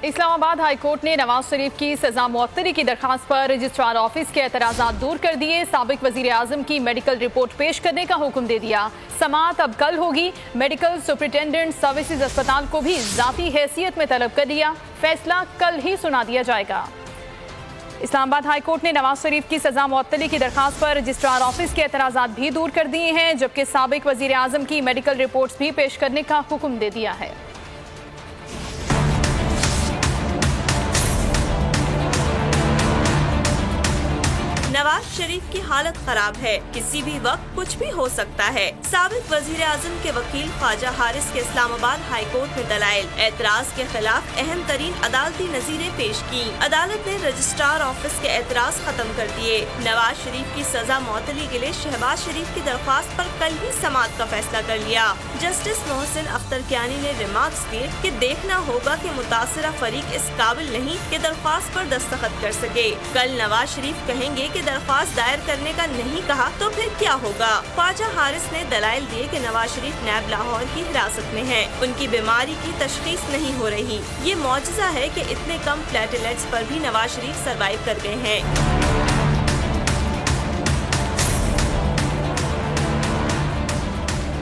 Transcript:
Islamabad high court ने नवाज शरीफ की सजा मुअत्तली की दरखास्त पर रजिस्ट्रार ऑफिस के एतराज़ात दूर कर दिए। साबिक वजीर आजम की मेडिकल रिपोर्ट पेश करने का हुक्म दे दिया। समाअत अब कल होगी। मेडिकल सुपरिटेंडेंट सर्विसेज अस्पताल को भी जाती हैसियत में तलब कर लिया। फैसला कल ही सुना दिया जाएगा। इस्लामाबाद हाई कोर्ट ने नवाज शरीफ की सजा मुअत्तली की दरखास्त पर रजिस्ट्रार ऑफिस के एतराज़ात भी दूर कर दिए हैं, जबकि साबिक वजीर आजम की मेडिकल रिपोर्ट्स भी पेश करने का हुक्म दे दिया है। नवाज शरीफ की हालत खराब है, किसी भी वक्त कुछ भी हो सकता है। साबिक वजीर आजम के वकील ख्वाजा हारिस के इस्लामाबाद हाई कोर्ट में दलाइल एतराज के खिलाफ अहम तरीन अदालती नजीरें पेश की। अदालत ने रजिस्ट्रार ऑफिस के एतराज खत्म कर दिए। नवाज शरीफ की सजा मुअत्तली के लिए शहबाज शरीफ की दरख्वास्त पर कल ही समाअत का फैसला कर लिया। जस्टिस मोहसिन अख्तर कियानी ने रिमार्क्स दिए कि देखना होगा कि मुतासरा फरीक इस काबिल नहीं कि दरख्वास्त पर दस्तखत कर सके। कल नवाज शरीफ कहेंगे कि दरख्वास्त दायर करने का नहीं कहा तो फिर क्या होगा। ख्वाजा हारिस ने दलाइल दिए कि नवाज शरीफ नैब लाहौर की हिरासत में हैं। उनकी बीमारी की तशखीस नहीं हो रही। ये मौजज़ा है कि इतने कम प्लेटलेट्स पर भी नवाज शरीफ सरवाइव कर गए हैं।